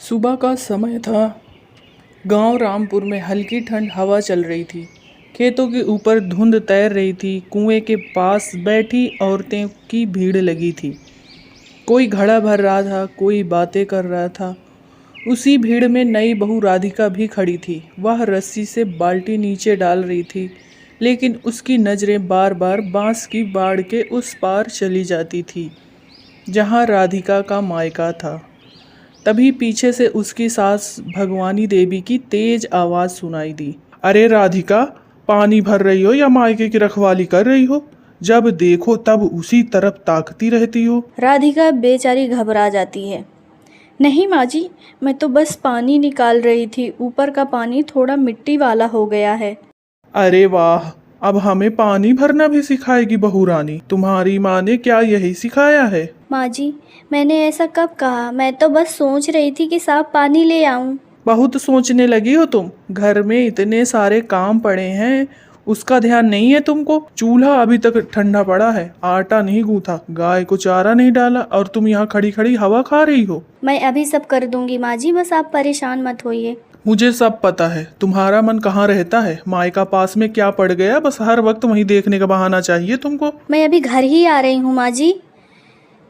सुबह का समय था। गांव रामपुर में हल्की ठंड हवा चल रही थी। खेतों के ऊपर धुंध तैर रही थी। कुएं के पास बैठी औरतें की भीड़ लगी थी। कोई घड़ा भर रहा था, कोई बातें कर रहा था। उसी भीड़ में नई बहू राधिका भी खड़ी थी। वह रस्सी से बाल्टी नीचे डाल रही थी, लेकिन उसकी नज़रें बार बार बांस की बाड़ के उस पार चली जाती थी जहाँ राधिका का मायका था। तभी पीछे से उसकी सास भगवानी देवी की तेज आवाज सुनाई दी। अरे राधिका, पानी भर रही हो या मायके की रखवाली कर रही हो? जब देखो तब उसी तरफ ताकती रहती हो। राधिका बेचारी घबरा जाती है। नहीं माँ जी, मैं तो बस पानी निकाल रही थी। ऊपर का पानी थोड़ा मिट्टी वाला हो गया है। अरे वाह, अब हमें पानी भरना भी सिखाएगी बहू रानी। तुम्हारी माँ ने क्या यही सिखाया है? माँ जी, मैंने ऐसा कब कहा? मैं तो बस सोच रही थी कि साफ पानी ले आऊं। बहुत सोचने लगी हो तुम। घर में इतने सारे काम पड़े हैं, उसका ध्यान नहीं है तुमको। चूल्हा अभी तक ठंडा पड़ा है, आटा नहीं गूंथा, गाय को चारा नहीं डाला, और तुम यहाँ खड़ी खड़ी हवा खा रही हो। मैं अभी सब कर दूंगी माँ जी, बस आप परेशान मत होइए। मुझे सब पता है। तुम्हारा मन कहाँ रहता है? मायका पास में क्या पड़ गया? बस हर वक्त वहीं देखने का बहाना चाहिए तुमको। मैं अभी घर ही आ रही हूँ माँ जी।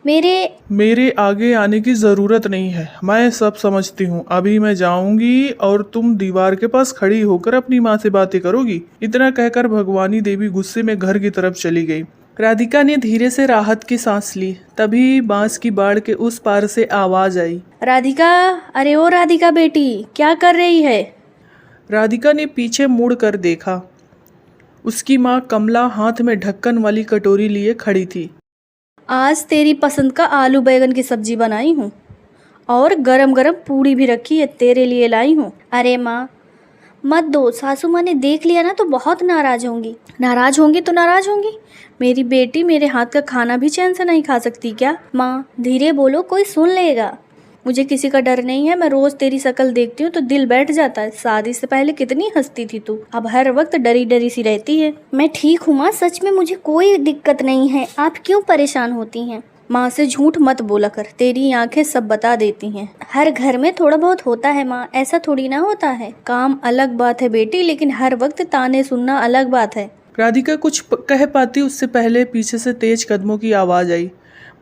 मेरे आगे आने की ज़रूरत नहीं है, मैं सब समझती हूँ। अभी मैं जाऊंगी और तुम दीवार के पास खड़ी होकर अपनी माँ से बातें करोगी। इतना कहकर भगवानी देवी गुस्से में घर की तरफ चली गई। राधिका ने धीरे से राहत की सांस ली। तभी बांस की बाड़ के उस पार से आवाज आई। राधिका, अरे ओ राधिका बेटी, क्या कर रही है? राधिका ने पीछे मुड़ कर देखा। उसकी माँ कमला हाथ में ढक्कन वाली कटोरी लिए खड़ी थी। आज तेरी पसंद का आलू बैगन की सब्जी बनाई हूँ और गरम गरम पूड़ी भी रखी है, तेरे लिए लाई हूँ। अरे माँ, मत दो। सासू माँ ने देख लिया ना तो बहुत नाराज होंगी। नाराज होंगी तो नाराज होंगी। मेरी बेटी मेरे हाथ का खाना भी चैन से नहीं खा सकती क्या? माँ धीरे बोलो, कोई सुन लेगा। मुझे किसी का डर नहीं है। मैं रोज तेरी शक्ल देखती हूँ तो दिल बैठ जाता है। शादी से पहले कितनी हंसती थी तू, अब हर वक्त डरी डरी सी रहती है। मैं ठीक हूँ माँ, सच में मुझे कोई दिक्कत नहीं है। आप क्यों परेशान होती हैं? माँ से झूठ मत बोला कर, तेरी आंखें सब बता देती हैं। हर घर में थोड़ा बहुत होता है माँ, ऐसा थोड़ी ना होता है। काम अलग बात है बेटी, लेकिन हर वक्त ताने सुनना अलग बात है। राधिका कुछ कह पाती उससे पहले पीछे से तेज कदमों की आवाज आई।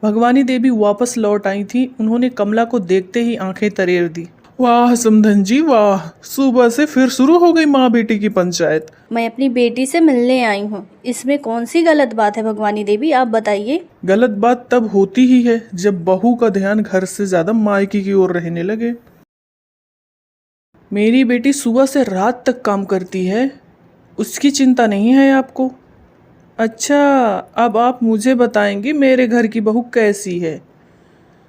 भगवानी देवी वापस लौट आई थी। उन्होंने कमला को देखते ही आंखें तरेर दी। वाह समधन जी वाह, सुबह से फिर शुरू हो गई माँ बेटी की पंचायत। मैं अपनी बेटी से मिलने आई हूँ, इसमें कौन सी गलत बात है भगवानी देवी, आप बताइए। गलत बात तब होती ही है जब बहू का ध्यान घर से ज्यादा मायके की ओर रहने लगे। मेरी बेटी सुबह से रात तक काम करती है, उसकी चिंता नहीं है आपको? अच्छा, अब आप मुझे बताएंगी मेरे घर की बहू कैसी है?